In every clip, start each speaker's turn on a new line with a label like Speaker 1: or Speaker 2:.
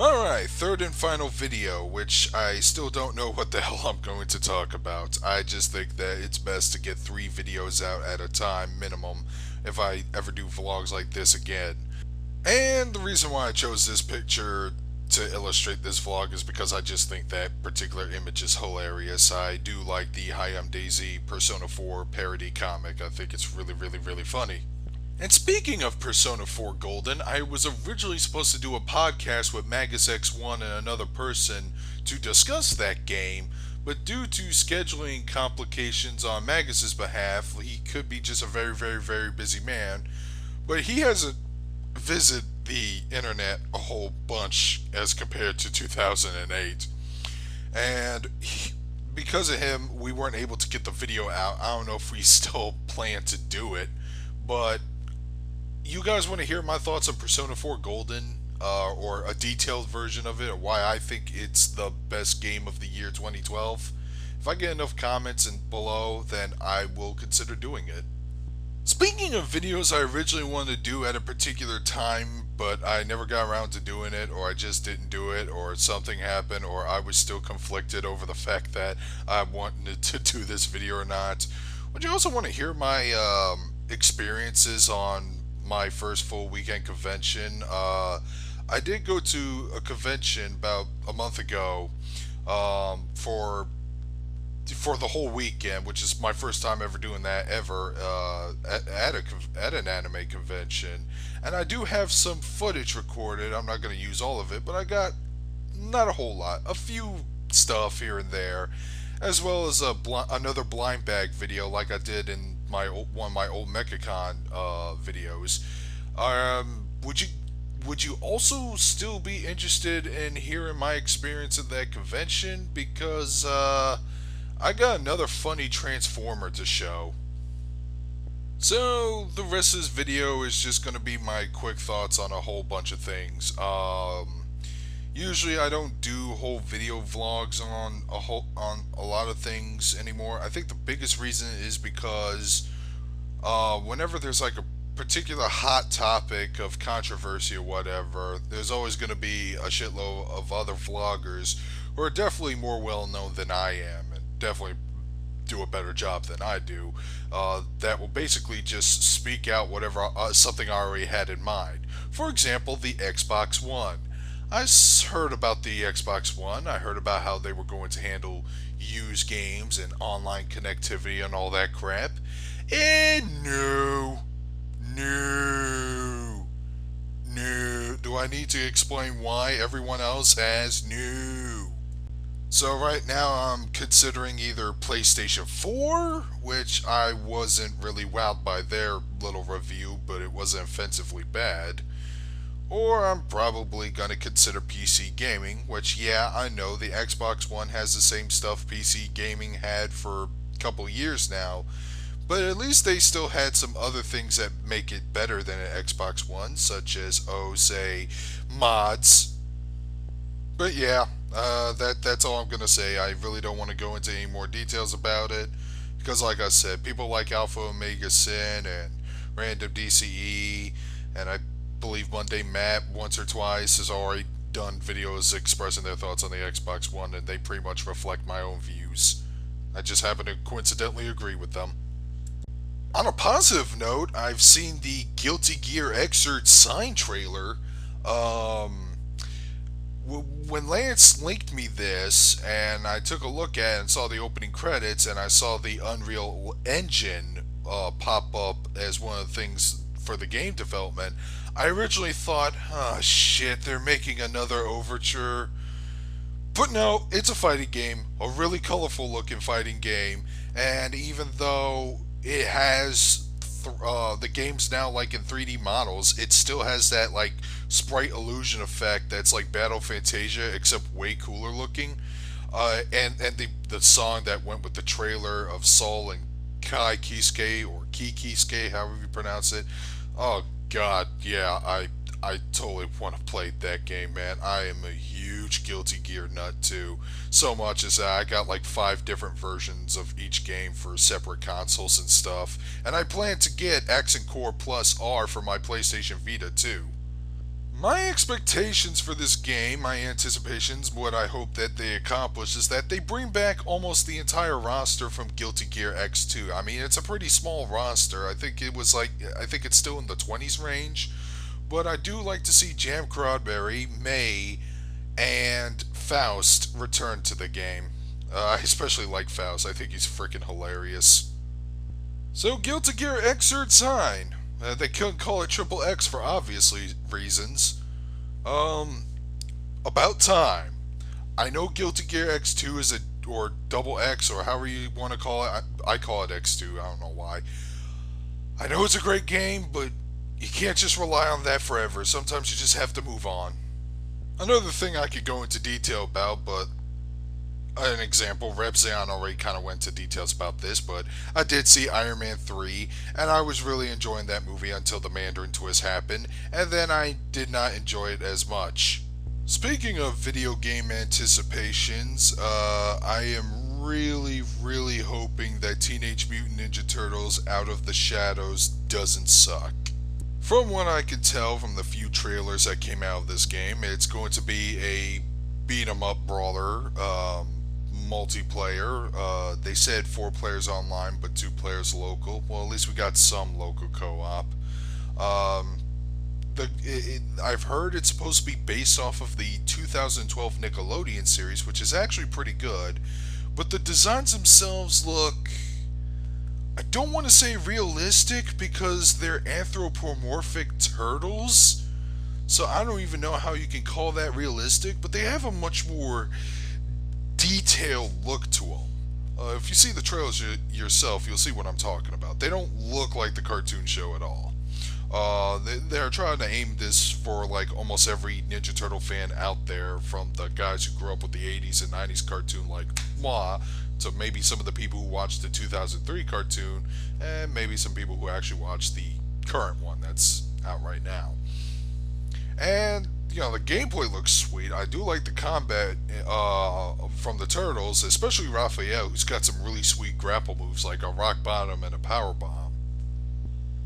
Speaker 1: Alright, third and final video, which I still don't know what the hell I'm going to talk about. I just think that it's best to get 3 videos out at a time minimum if I ever do vlogs like this again. And the reason why I chose this picture to illustrate this vlog is because I just think that particular image is hilarious. I do like the Hi, I'm Daisy Persona 4 parody comic. I think it's really funny. And speaking of Persona 4 Golden, I was originally supposed to do a podcast with Magus X1 and another person to discuss that game, but due to scheduling complications on Magus's behalf, he could be just a very busy man. But he hasn't visited the internet a whole bunch as compared to 2008. And because of him, we weren't able to get the video out. I don't know if we still plan to do it, but you guys want to hear my thoughts on Persona 4 Golden, or a detailed version of it, or why I think it's the best game of the year 2012? If I get enough comments and below, then I will consider doing it. Speaking of videos I originally wanted to do at a particular time, but I never got around to doing it, or I just didn't do it, or something happened, or I was still conflicted over the fact that I wanted to do this video or not. Would you also want to hear my experiences on my first full weekend convention? I did go to a convention about a month ago, for the whole weekend, which is my first time ever doing that ever, at an anime convention. And I do have some footage recorded. I'm not going to use all of it, but I got not a whole lot, a few stuff here and there, as well as another blind bag video like I did in one of my old MechaCon videos. Would you also still be interested in hearing my experience at that convention? Because I got another funny Transformer to show. So the rest of this video is just going to be my quick thoughts on a whole bunch of things. Usually I don't do whole video vlogs on a lot of things anymore. I think the biggest reason is because whenever there's like a particular hot topic of controversy or whatever, there's always going to be a shitload of other vloggers who are definitely more well known than I am, and definitely do a better job than I do, that will basically just speak out whatever something I already had in mind. For example, the Xbox One. Heard about the Xbox One. I heard about how they were going to handle used games and online connectivity and all that crap. And no. Do I need to explain why everyone else has? No. So right now I'm considering either PlayStation 4, which I wasn't really wowed by their little review, but it wasn't offensively bad, or I'm probably going to consider PC gaming, which, yeah, I know the Xbox One has the same stuff PC gaming had for a couple years now, but at least they still had some other things that make it better than an Xbox One, such as, say, mods. But yeah, that's all I'm going to say. I really don't want to go into any more details about it, because like I said, people like Alpha Omega Sin and Random DCE, and I believe Monday Matt once or twice has already done videos expressing their thoughts on the Xbox One, and they pretty much reflect my own views. I just happen to coincidentally agree with them. On a positive note, I've seen the Guilty Gear Xrd sign trailer. When Lance linked me this, and I took a look at it and saw the opening credits, and I saw the Unreal Engine pop up as one of the things for the game development, I originally thought, oh shit, they're making another Overture. But no, it's a fighting game, a really colorful looking fighting game, and even though it has the game's now like in 3D models, it still has that like sprite illusion effect that's like Battle Fantasia except way cooler looking. And the song that went with the trailer of Soul and Kai Kisuke, or Kisuke, however you pronounce it. Oh god, yeah, I totally want to play that game, man. I am a huge Guilty Gear nut too. So much as I got like 5 different versions of each game for separate consoles and stuff. And I plan to get Accent Core Plus R for my PlayStation Vita too. My expectations for this game, my anticipations, what I hope that they accomplish is that they bring back almost the entire roster from Guilty Gear X2. I mean, it's a pretty small roster. I think it's still in the 20s range. But I do like to see Jam Crodberry, May, and Faust return to the game. I especially like Faust. I think he's freaking hilarious. So, Guilty Gear Xrd Sign. They couldn't call it Triple X for obviously reasons. Um, about time. I know Guilty Gear X2 is or Double X, or however you want to call it. I call it X2. I don't know why. I know it's a great game, but you can't just rely on that forever. Sometimes you just have to move on. Another thing I could go into detail about, but an example, Rebzion already kind of went into details about this, but I did see Iron Man 3, and I was really enjoying that movie until the Mandarin twist happened, and then I did not enjoy it as much. Speaking of video game anticipations, I am really hoping that Teenage Mutant Ninja Turtles Out of the Shadows doesn't suck. From what I can tell from the few trailers that came out of this game, it's going to be a beat 'em up brawler, multiplayer. They said 4 players online, but 2 players local. Well, at least we got some local co-op. Um, I've heard it's supposed to be based off of the 2012 Nickelodeon series, which is actually pretty good. But the designs themselves look, I don't want to say realistic because they're anthropomorphic turtles. So I don't even know how you can call that realistic, but they have a much more detailed look to them. If you see the trailers yourself, you'll see what I'm talking about. They don't look like the cartoon show at all. They're trying to aim this for like almost every Ninja Turtle fan out there, from the guys who grew up with the 80s and 90s cartoon like moi, to maybe some of the people who watched the 2003 cartoon, and maybe some people who actually watched the current one that's out right now. And the gameplay looks sweet. I do like the combat from the Turtles, especially Raphael, who's got some really sweet grapple moves like a rock bottom and a power bomb.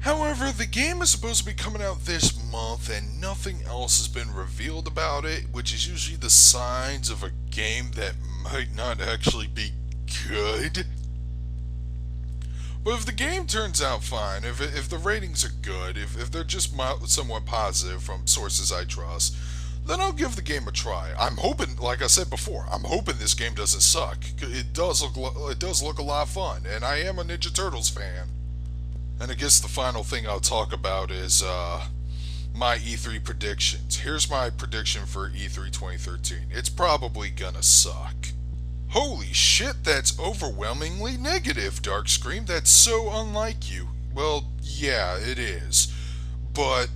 Speaker 1: However, the game is supposed to be coming out this month and nothing else has been revealed about it, which is usually the signs of a game that might not actually be good. But if the game turns out fine, if the ratings are good, if they're just somewhat positive from sources I trust, then I'll give the game a try. I'm hoping, like I said before, I'm hoping this game doesn't suck. It does look a lot of fun, and I am a Ninja Turtles fan. And I guess the final thing I'll talk about is my E3 predictions. Here's my prediction for E3 2013. It's probably gonna suck. Holy shit, that's overwhelmingly negative, Darkscream. That's so unlike you. Well, yeah, it is. But,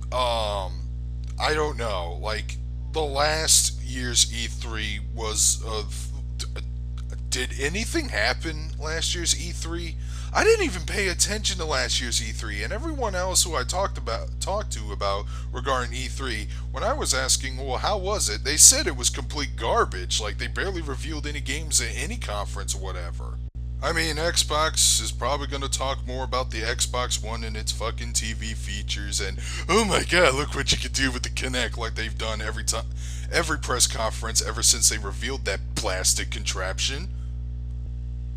Speaker 1: I don't know. Like, the last year's E3 was did anything happen last year's E3? I didn't even pay attention to last year's E3, and everyone else who I talked to about regarding E3, when I was asking, well, how was it? They said it was complete garbage. Like, they barely revealed any games at any conference or whatever. I mean, Xbox is probably going to talk more about the Xbox One and its fucking TV features, and oh my god, look what you can do with the Kinect, like they've done every press conference ever since they revealed that plastic contraption.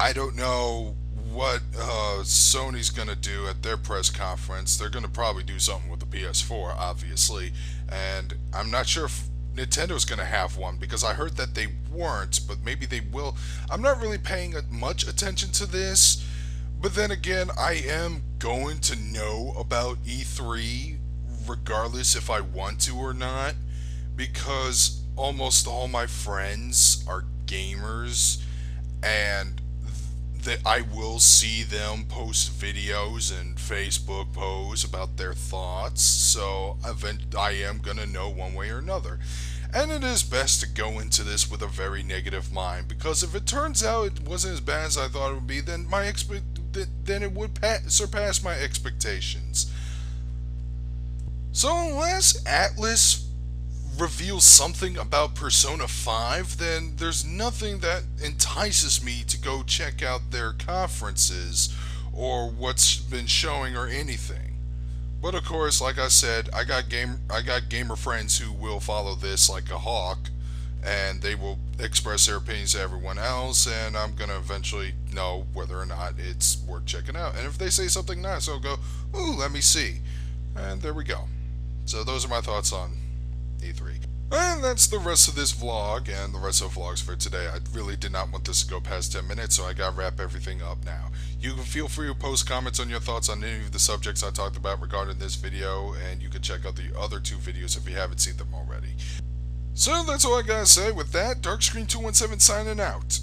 Speaker 1: I don't know what Sony's gonna do at their press conference. They're gonna probably do something with the PS4, obviously, and I'm not sure if Nintendo's gonna have one, because I heard that they weren't, but maybe they will. I'm not really paying much attention to this, but then again, I am going to know about E3 regardless if I want to or not, because almost all my friends are gamers, and that I will see them post videos and Facebook posts about their thoughts, so I am gonna know one way or another. And it is best to go into this with a very negative mind, because if it turns out it wasn't as bad as I thought it would be, then then it would surpass my expectations. So unless Atlas reveals something about Persona 5, then there's nothing that entices me to go check out their conferences or what's been showing or anything. But of course, like I said, I got gamer friends who will follow this like a hawk, and they will express their opinions to everyone else, and I'm gonna eventually know whether or not it's worth checking out. And if they say something nice, I'll go, ooh, let me see. And there we go. So those are my thoughts on E3. And that's the rest of this vlog and the rest of the vlogs for today. I really did not want this to go past 10 minutes, so I gotta wrap everything up now. You can feel free to post comments on your thoughts on any of the subjects I talked about regarding this video, and you can check out the other two videos if you haven't seen them already. So that's all I gotta say. With that, Darkscreen217 signing out.